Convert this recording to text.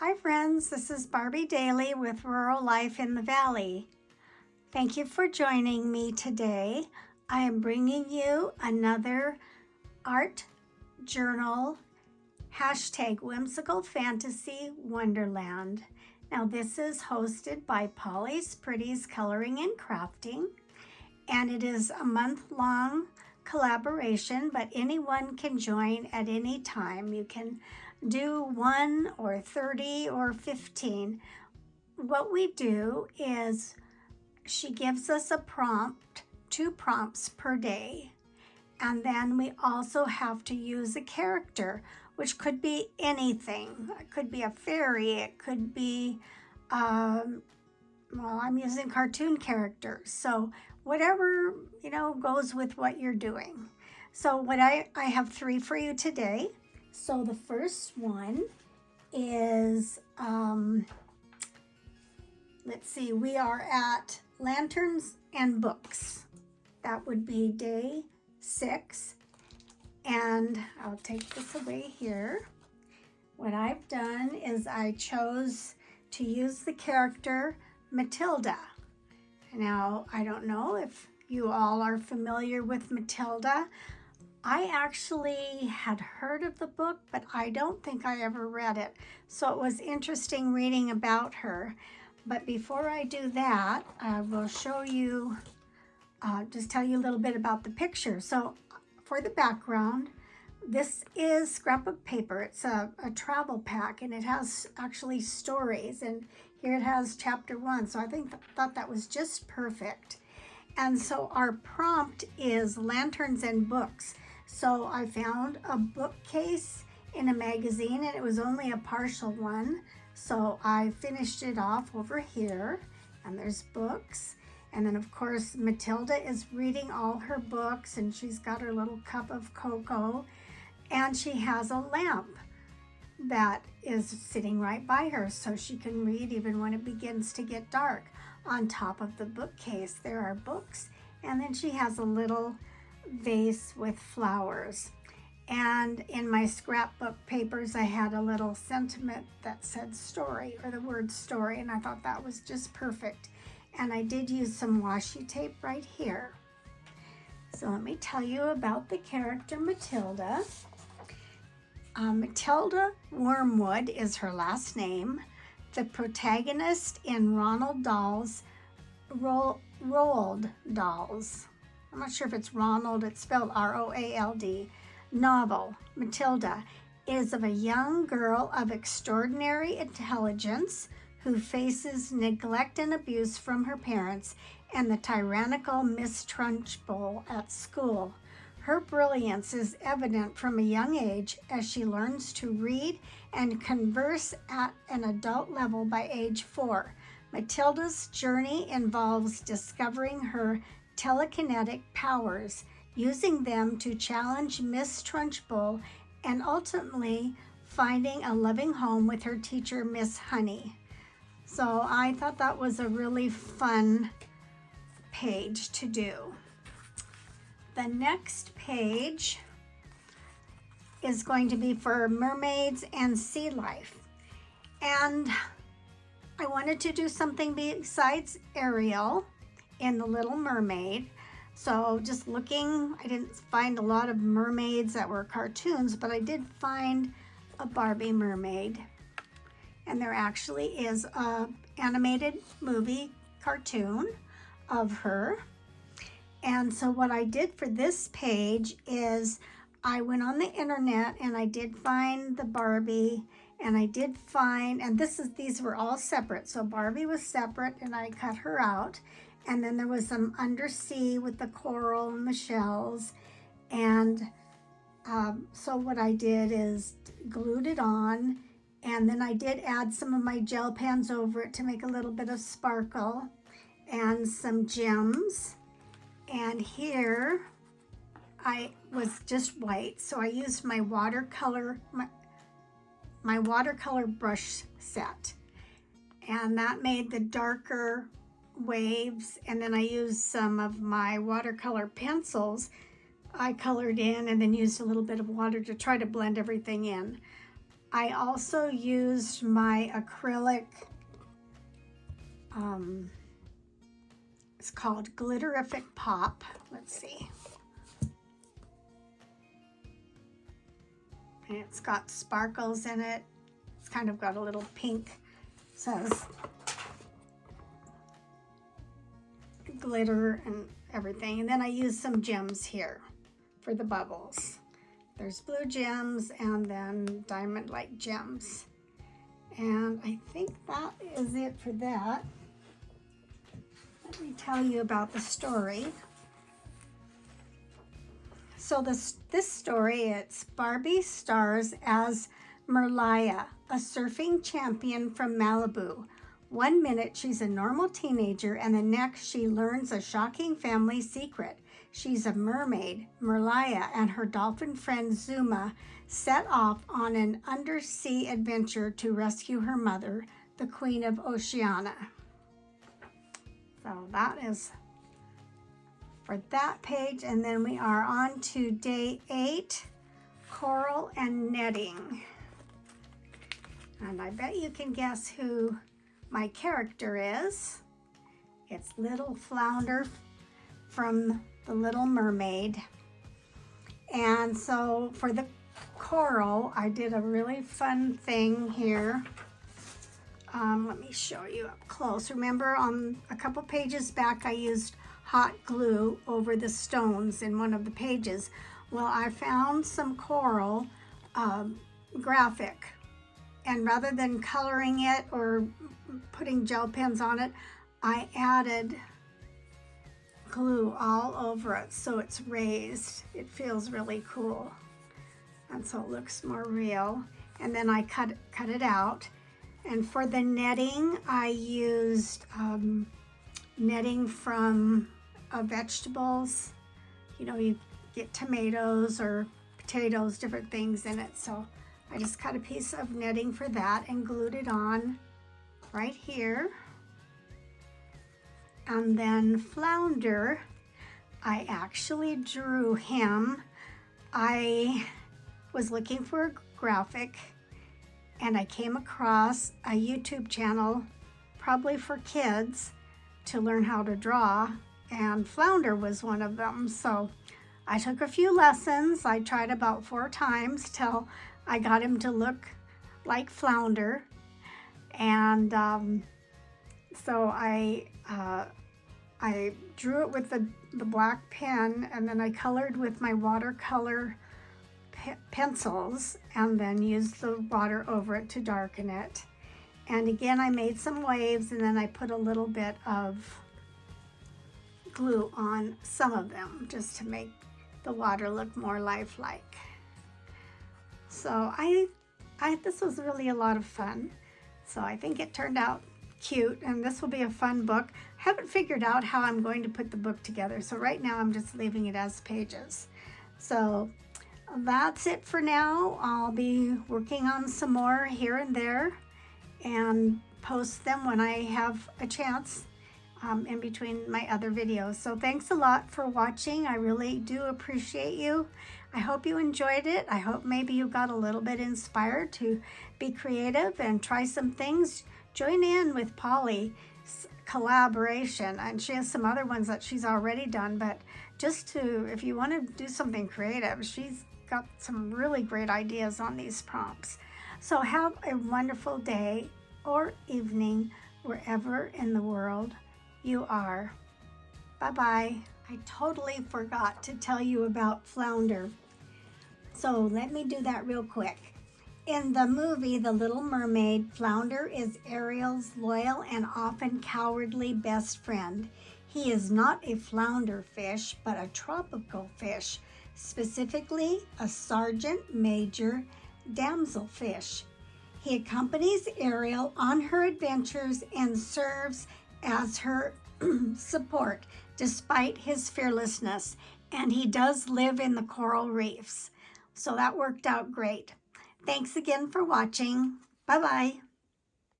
Hi friends, this is Barbie Daily with Rural Life in the Valley. Thank you for joining me today. I am bringing you another art journal, #Whimsical Fantasy Wonderland. Now this is hosted by Polly's Pretty's Coloring and Crafting, and it is a month-long collaboration, but anyone can join at any time. You can do 1 or 30 or 15. What we do is she gives us a prompt, 2 prompts per day. And then we also have to use a character, which could be anything. It could be a fairy, it could be, I'm using cartoon characters. So whatever, goes with what you're doing. So I have 3 for you today. So the first one is, let's see, we are at Lanterns and Books. That would be day 6. And I'll take this away here. What I've done is I chose to use the character Matilda. Now, I don't know if you all are familiar with Matilda. I actually had heard of the book, but I don't think I ever read it. So it was interesting reading about her. But before I do that, I will show you, just tell you a little bit about the picture. So for the background, this is scrapbook paper. It's a travel pack, and it has actually stories. And here it has chapter 1. So I thought that was just perfect. And so our prompt is Lanterns and Books. So I found a bookcase in a magazine, and it was only a partial one. So I finished it off over here, and there's books. And then of course, Matilda is reading all her books, and she's got her little cup of cocoa, and she has a lamp that is sitting right by her so she can read even when it begins to get dark. On top of the bookcase, there are books, and then she has a little vase with flowers. And in my scrapbook papers, I had a little sentiment that said story, or the word story, and I thought that was just perfect. And I did use some washi tape right here. So let me tell you about the character Matilda. Matilda Wormwood is her last name. The protagonist in Roald Dahl's Roald Dahl's, I'm not sure if it's Ronald, it's spelled R-O-A-L-D, novel, Matilda, is of a young girl of extraordinary intelligence who faces neglect and abuse from her parents and the tyrannical Miss Trunchbull at school. Her brilliance is evident from a young age as she learns to read and converse at an adult level by age 4. Matilda's journey involves discovering her telekinetic powers, using them to challenge Miss Trunchbull, and ultimately finding a loving home with her teacher, Miss Honey. So I thought that was a really fun page to do. The next page is going to be for mermaids and sea life. And I wanted to do something besides Ariel in The Little Mermaid. So just looking, I didn't find a lot of mermaids that were cartoons, but I did find a Barbie mermaid. And there actually is an animated movie cartoon of her. And so what I did for this page is I went on the internet and I did find the Barbie, and I did find, and these were all separate. So Barbie was separate and I cut her out. And then there was some undersea with the coral and the shells. And so what I did is glued it on, and then I did add some of my gel pens over it to make a little bit of sparkle and some gems. And here I was just white, so I used my watercolor, my watercolor brush set, and that made the darker waves. And then I used some of my watercolor pencils I colored in, and then used a little bit of water to try to blend everything in. I also used my acrylic, it's called Glitterific Pop. Let's see. And it's got sparkles in it. It's kind of got a little pink, says glitter and everything. And then I used some gems here for the bubbles. There's blue gems and then diamond-like gems. And I think that is it for that. Let me tell you about the story. So this story, it's Barbie stars as Merlia, a surfing champion from Malibu. One minute she's a normal teenager and the next she learns a shocking family secret. She's a mermaid. Merlia and her dolphin friend Zuma set off on an undersea adventure to rescue her mother, the Queen of Oceania. So that is for that page. And then we are on to day 8, coral and netting. And I bet you can guess who my character is. It's little Flounder from The Little Mermaid. And so for the coral, I did a really fun thing here. Let me show you up close. Remember on a couple pages back, I used hot glue over the stones in one of the pages. Well, I found some coral graphic, and rather than coloring it or putting gel pens on it, I added glue all over it so it's raised. It feels really cool, and so it looks more real. And then I cut it out. And for the netting, I used netting from vegetables. You know, you get tomatoes or potatoes, different things in it. So I just cut a piece of netting for that and glued it on right here. And then Flounder, I actually drew him. I was looking for a graphic and I came across a YouTube channel, probably for kids, to learn how to draw, and Flounder was one of them. So I took a few lessons. I tried about 4 times till I got him to look like Flounder. And so I drew it with the black pen, and then I colored with my watercolor pencils, and then used the water over it to darken it. And again, I made some waves, and then I put a little bit of glue on some of them just to make the water look more lifelike. So this was really a lot of fun. So I think it turned out cute, and this will be a fun book. I haven't figured out how I'm going to put the book together, so right now I'm just leaving it as pages. So that's it for now. I'll be working on some more here and there and post them when I have a chance in between my other videos. So thanks a lot for watching. I really do appreciate you. I hope you enjoyed it. I hope maybe you got a little bit inspired to be creative and try some things. Join in with Polly's collaboration, and she has some other ones that she's already done, but just to, if you want to do something creative, she's got some really great ideas on these prompts. So have a wonderful day or evening wherever in the world you are. Bye-bye. I totally forgot to tell you about Flounder. So let me do that real quick. In the movie The Little Mermaid, Flounder is Ariel's loyal and often cowardly best friend. He is not a flounder fish, but a tropical fish, specifically a sergeant major damselfish. He accompanies Ariel on her adventures and serves as her support despite his fearlessness, and he does live in the coral reefs. So that worked out great. Thanks again for watching. Bye-bye.